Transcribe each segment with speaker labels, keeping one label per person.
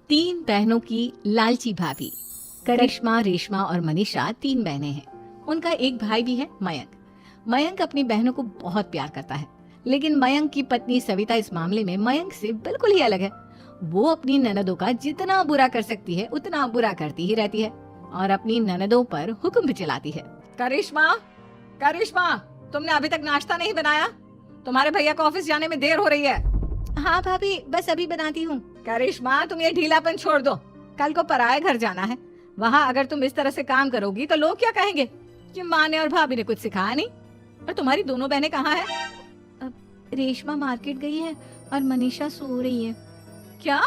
Speaker 1: तीन बहनों की लालची भाभी। करिश्मा, रेशमा और मनीषा तीन बहनें हैं। उनका एक भाई भी है, मयंक। मयंक अपनी बहनों को बहुत प्यार करता है, लेकिन मयंक की पत्नी सविता इस मामले में मयंक से बिल्कुल ही अलग है। वो अपनी ननदों का जितना बुरा कर सकती है उतना बुरा करती ही रहती है और अपनी ननदों पर हुक्म भी चलाती है।
Speaker 2: करिश्मा, करिश्मा, तुमने अभी तक नाश्ता नहीं बनाया? तुम्हारे भैया को ऑफिस जाने में देर हो रही है।
Speaker 1: हाँ भाभी, बस अभी बनाती हूँ।
Speaker 2: करिश्मा, तुम ये ढीलापन छोड़ दो। कल को पराये घर जाना है। वहाँ अगर तुम इस तरह से काम करोगी तो लोग क्या कहेंगे कि माँ ने और भाभी ने कुछ सिखाया नहीं। और तुम्हारी दोनों बहनें कहाँ हैं?
Speaker 1: रेशमा मार्केट गई है और मनीषा सो रही है।
Speaker 2: क्या?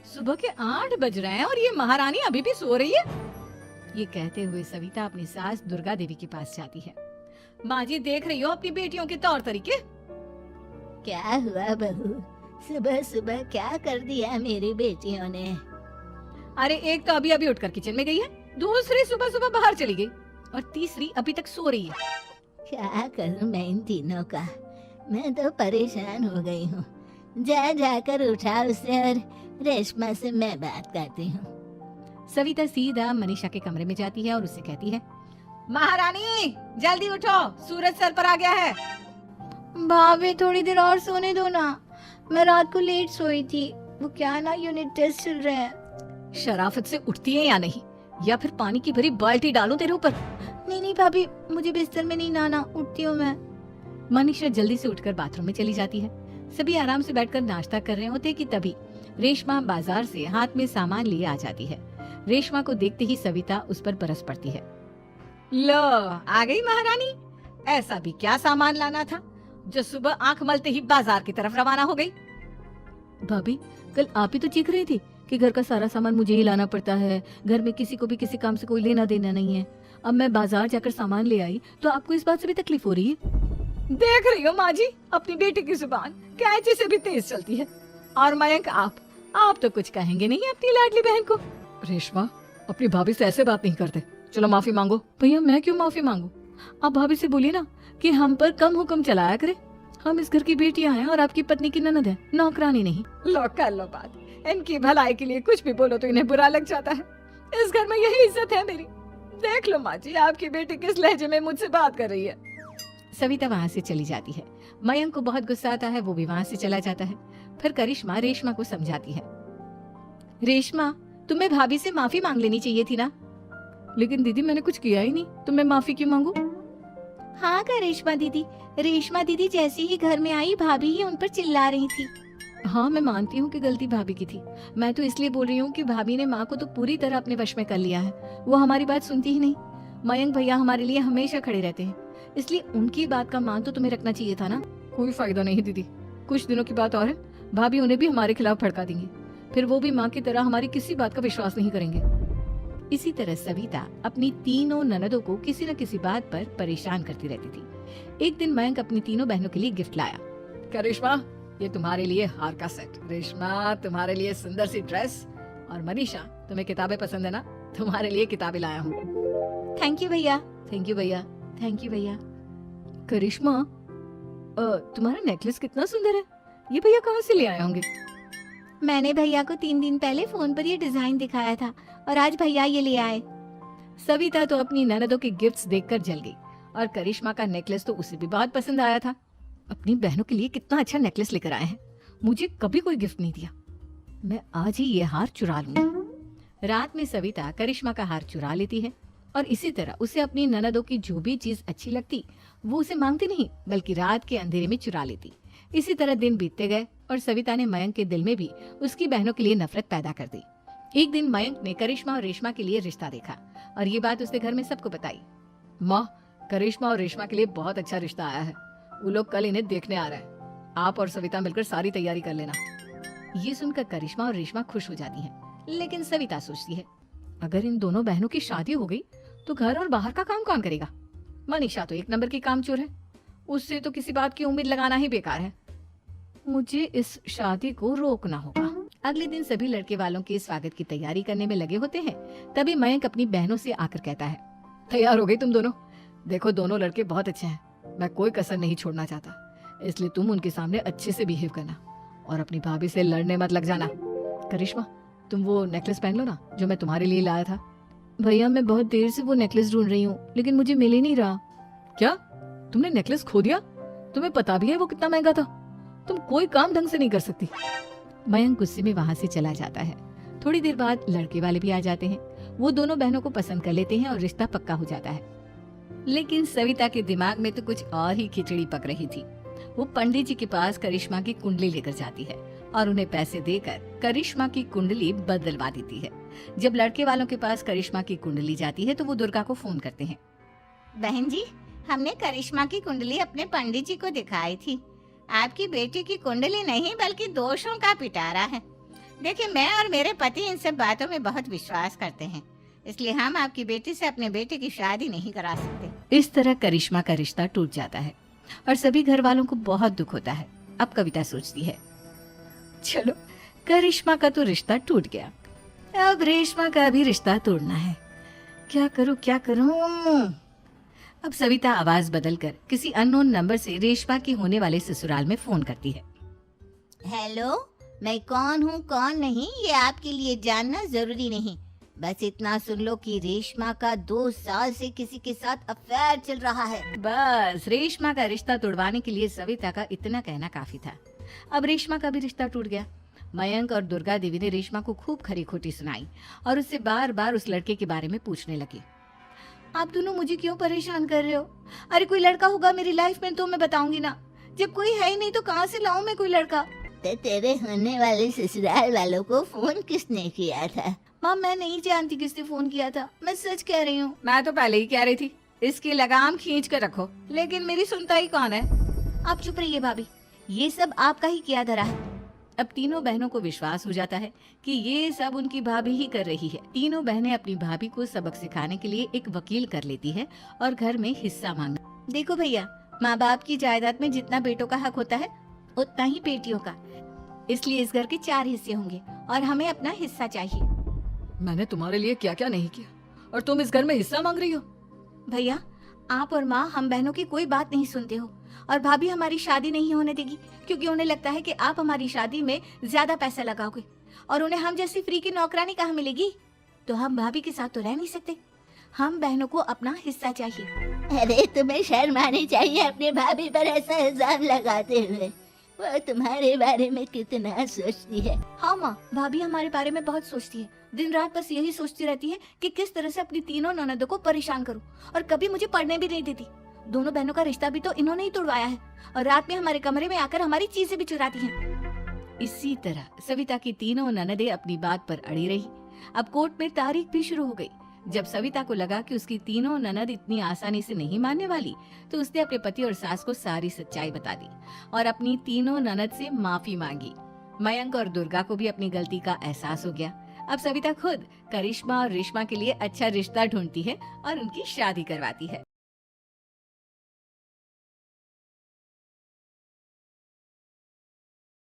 Speaker 2: सुबह के 8 बज रहे हैं और ये महारानी अभी भी सो रही है?
Speaker 1: ये कहते हुए सविता अपनी सास दुर्गा देवी के पास जाती है।
Speaker 2: माँ जी, देख रही हो अपनी बेटियों के तौर तरीके?
Speaker 3: क्या हुआ बहू, सुबह सुबह क्या कर दिया मेरी बेटियों ने?
Speaker 2: अरे एक तो अभी अभी उठकर किचन में गई है, दूसरी सुबह सुबह बाहर चली गई और तीसरी अभी तक सो रही है।
Speaker 3: क्या करूं मैं इन तीनों का? मैं तो परेशान हो गई हूँ। जाकर उठा उसे और रेशमा से मैं बात करती हूँ।
Speaker 1: सविता सीधा मनीषा के कमरे में जाती है और उससे कहती है,
Speaker 2: महारानी जल्दी उठो, सूरज सर पर आ गया है।
Speaker 3: भाभी थोड़ी देर और सोने दो ना, मैं रात को लेट सोई थी। वो क्या ना यूनिट टेस्ट चल रहे हैं।
Speaker 2: शराफत से उठती है या नहीं, या फिर पानी की भरी बाल्टी डालूं तेरे ऊपर?
Speaker 3: नहीं भाभी, मुझे बिस्तर में नहीं नहाना, उठती हूँ मैं।
Speaker 1: मनीषा जल्दी से उठकर बाथरूम में चली जाती है। सभी आराम से बैठकर नाश्ता कर रहे होते कि तभी रेशमा बाजार से हाथ में सामान लिए आ जाती है। रेशमा को देखते ही सविता उस पर बरस पड़ती है।
Speaker 2: लो, आ गई महारानी। ऐसा भी क्या सामान लाना था जो सुबह आंख मलते ही बाजार की तरफ रवाना हो गई?
Speaker 1: भाभी, कल आप ही तो चीख रही थी कि घर का सारा सामान मुझे ही लाना पड़ता है, घर में किसी को भी किसी काम से कोई लेना देना नहीं है। अब मैं बाजार जाकर सामान ले आई तो आपको इस बात से भी तकलीफ हो रही है?
Speaker 2: देख रही हो माँ जी, अपनी बेटी की जुबान कैंची से भी तेज चलती है। और मयंक, आप तो कुछ कहेंगे नहीं अपनी लाडली बहन को? रेशमा, अपनी भाभी से ऐसे बात नहीं करते। चलो माफी मांगो।
Speaker 1: भैया, मैं क्यों माफी मांगू? आप भाभी से बोलिए ना कि हम पर कम हुक्म चलाया करे। हम इस घर की बेटियां हैं और आपकी पत्नी की ननद है, नौकरानी नहीं।
Speaker 2: लो कर लो बात। इनकी भलाई के लिए कुछ भी बोलो तो इन्हें बुरा लग जाता है। इस घर में यही इज्जत है मेरी। देख लो माँ जी, आपकी बेटी किस लहजे में मुझसे बात कर रही है।
Speaker 1: सविता वहाँ से चली जाती है। मयंक को बहुत गुस्सा आता है, वो भी वहाँ से चला जाता है। फिर करिश्मा रेशमा को समझाती है, रेशमा, तुम्हें भाभी से माफी मांग लेनी चाहिए थी ना। लेकिन दीदी, मैंने कुछ किया ही नहीं, तो मैं माफी क्यों मांगू?
Speaker 3: हाँ करिश्मा दीदी, रेशमा दीदी जैसे ही घर में आई भाभी ही उन पर चिल्ला रही थी।
Speaker 1: हाँ, मैं मानती हूँ कि गलती भाभी की थी। मैं तो इसलिए बोल रही हूँ कि भाभी ने माँ को तो पूरी तरह अपने वश में कर लिया है। वो हमारी बात सुनती ही नहीं। मयंक भैया हमारे लिए हमेशा खड़े रहते हैं, इसलिए उनकी बात का मान तो तुम्हें रखना चाहिए था ना।
Speaker 2: कोई फायदा नहीं दीदी,
Speaker 1: कुछ दिनों की बात और है, भाभी उन्हें भी हमारे खिलाफ भड़का देंगी। फिर वो भी माँ की तरह हमारी किसी बात का विश्वास नहीं करेंगे। इसी तरह सविता अपनी तीनों ननदों को किसी न किसी बात पर परेशान करती रहती थी। एक दिन मयंक अपनी तीनों बहनों के लिए गिफ्ट लाया।
Speaker 2: करिश्मा, ये तुम्हारे लिए हार का सेट। रेशमा, तुम्हारे लिए सुंदर सी ड्रेस। और मनीषा, तुम्हें किताबें पसंद है ना, तुम्हारे लिए किताबें लाया हूँ।
Speaker 1: थैंक यू भैया। थैंक यू भैया। थैंक यू भैया। करिश्मा, तुम्हारा नेकलेस कितना सुंदर है, ये भैया कहाँ से ले आए होंगे?
Speaker 3: मैंने भैया को 3 दिन पहले फोन पर ये डिजाइन दिखाया था और आज भैया ये ले आए।
Speaker 1: सविता तो अपनी ननदों के गिफ्ट्स देखकर जल गई और करिश्मा का नेकलेस तो उसे भी बहुत पसंद आया था। अपनी बहनों के लिए कितना अच्छा नेकलेस लेकर आए हैं, मुझे कभी कोई गिफ्ट नहीं दिया। मैं आज ही ये हार चुरा लूंगी। रात में सविता करिश्मा का हार चुरा लेती है और इसी तरह उसे अपनी ननदों की जो भी चीज अच्छी लगती वो उसे मांगती नहीं, बल्कि रात के अंधेरे में चुरा लेती। इसी तरह दिन बीतते गए और सविता ने मयंक के दिल में भी उसकी बहनों के लिए नफरत पैदा कर दी। एक दिन मयंक ने करिश्मा और रेशमा के लिए रिश्ता देखा और ये बात उसने घर में सबको बताई।
Speaker 2: माँ, करिश्मा और रेशमा के लिए बहुत अच्छा रिश्ता आया है। वो लोग कल इन्हें देखने आ रहे हैं। आप और सविता मिलकर सारी तैयारी कर लेना।
Speaker 1: ये सुनकर करिश्मा और रेशमा खुश हो जाती हैं, लेकिन सविता सोचती है, अगर इन दोनों बहनों की शादी हो गई तो घर और बाहर का काम कौन करेगा? मनीषा तो एक नंबर की कामचोर है, उससे तो किसी बात की उम्मीद लगाना ही बेकार है। मुझे इस शादी को रोकना होगा। अगले दिन सभी लड़के वालों के स्वागत की तैयारी करने में लगे होते हैं। तभी मयंक अपनी बहनों से आकर कहता है,
Speaker 2: तैयार हो गई तुम दोनों? देखो, दोनों लड़के बहुत अच्छे हैं, मैं कोई कसर नहीं छोड़ना चाहता, इसलिए तुम उनके सामने अच्छे से बिहेव करना और अपनी भाभी से लड़ने मत लग जाना।
Speaker 1: करिश्मा, तुम वो नेकलेस पहन लो ना जो मैं तुम्हारे लिए लाया था। भैया मैं बहुत देर से वो नेकलेस ढूंढ रही हूँ लेकिन मुझे मिल ही नहीं रहा। क्या तुमने नेकलेस खो दिया? तुम्हें पता भी है वो कितना महंगा था। तुम कोई काम ढंग से नहीं कर सकती। मयंक गुस्से में वहां से चला जाता है। थोड़ी देर बाद लड़के वाले भी आ जाते हैं। वो दोनों बहनों को पसंद कर लेते हैं और रिश्ता पक्का हो जाता है। लेकिन सविता के दिमाग में तो कुछ और ही खिचड़ी पक रही थी। वो पंडित जी के पास करिश्मा की कुंडली लेकर जाती है और उन्हें पैसे देकर करिश्मा की कुंडली बदलवा देती है। जब लड़के वालों के पास करिश्मा की कुंडली जाती है तो वो दुर्गा को फोन करते हैं।
Speaker 3: बहन जी, हमने करिश्मा की कुंडली अपने पंडित जी को दिखाई थी। आपकी बेटी की कुंडली नहीं बल्कि दोषों का पिटारा है। देखिए, मैं और मेरे पति इन सब बातों में बहुत विश्वास करते हैं, इसलिए हम आपकी बेटी से अपने बेटे की शादी नहीं करा सकते।
Speaker 1: इस तरह करिश्मा का रिश्ता टूट जाता है और सभी घर वालों को बहुत दुख होता है। अब कविता सोचती है, चलो करिश्मा का तो रिश्ता टूट गया, अब रेशमा का भी रिश्ता तोड़ना है। क्या करूं क्या करूं? अब सविता आवाज बदलकर किसी अननोन नंबर से रेशमा के होने वाले ससुराल में फोन करती है।
Speaker 3: हेलो, मैं कौन हूँ कौन नहीं ये आपके लिए जानना जरूरी नहीं। बस इतना सुन लो कि रेशमा का 2 साल से किसी के साथ अफेयर चल रहा है।
Speaker 1: बस रेशमा का रिश्ता तोड़वाने के लिए सविता का इतना कहना काफी था। अब रेशमा का भी रिश्ता टूट गया। मयंक और दुर्गा देवी ने रेशमा को खूब खरी खोटी सुनाई और उससे बार बार उस लड़के के बारे में पूछने लगी। आप दोनों मुझे क्यों परेशान कर रहे हो? अरे कोई लड़का होगा मेरी लाइफ में तो मैं बताऊंगी ना। जब कोई है ही नहीं तो कहाँ से लाऊं मैं कोई लड़का?
Speaker 3: तो तेरे होने वाले ससुराल वालों को फोन किसने किया था?
Speaker 1: माँ मैं नहीं जानती किसने फोन किया था, मैं सच कह रही हूँ।
Speaker 2: मैं तो पहले ही कह रही थी इसकी लगाम खींच कर रखो, लेकिन मेरी सुनता ही कौन है।
Speaker 1: आप चुप रहिए भाभी, ये सब आपका ही किया धरा है। अब तीनों बहनों को विश्वास हो जाता है कि ये सब उनकी भाभी ही कर रही है। तीनों बहनें अपनी भाभी को सबक सिखाने के लिए एक वकील कर लेती है और घर में हिस्सा मांगना। देखो भैया, माँ बाप की जायदाद में जितना बेटों का हक होता है उतना ही बेटियों का, इसलिए इस घर के 4 हिस्से होंगे और हमें अपना हिस्सा चाहिए।
Speaker 2: मैंने तुम्हारे लिए क्या क्या नहीं किया और तुम इस घर में हिस्सा मांग रही हो?
Speaker 1: भैया, आप और माँ हम बहनों की कोई बात नहीं सुनते हो और भाभी हमारी शादी नहीं होने देगी क्योंकि उन्हें लगता है कि आप हमारी शादी में ज्यादा पैसा लगाओगे और उन्हें हम जैसी फ्री की नौकरानी कहाँ मिलेगी। तो हम भाभी के साथ तो रह नहीं सकते, हम बहनों को अपना हिस्सा चाहिए।
Speaker 3: अरे तुम्हें शर्म आनी चाहिए अपने भाभी पर ऐसा इल्जाम लगाते हुए। वो तुम्हारे बारे में कितना सोचती है।
Speaker 1: हाँ माँ, भाभी हमारे बारे में बहुत सोचती है। दिन रात बस यही सोचती रहती है कि किस तरह से अपनी तीनों ननदों को परेशान करूं और कभी मुझे पढ़ने भी नहीं देती। दोनों बहनों का रिश्ता भी तो इन्होंने ही तोड़वाया है और रात में हमारे कमरे में आकर हमारी चीजें भी चुराती हैं। इसी तरह सविता की तीनों ननदें अपनी बात पर अड़ी रही। अब कोर्ट में तारीख भी शुरू हो गई। जब सविता को लगा कि उसकी तीनों ननद इतनी आसानी से नहीं मानने वाली, तो उसने अपने पति और सास को सारी सच्चाई बता दी और अपनी तीनों ननद से माफी मांगी। मयंक और दुर्गा को भी अपनी गलती का एहसास हो गया। अब सविता खुद करिश्मा और रेशमा के लिए अच्छा रिश्ता ढूंढती है और उनकी शादी करवाती है।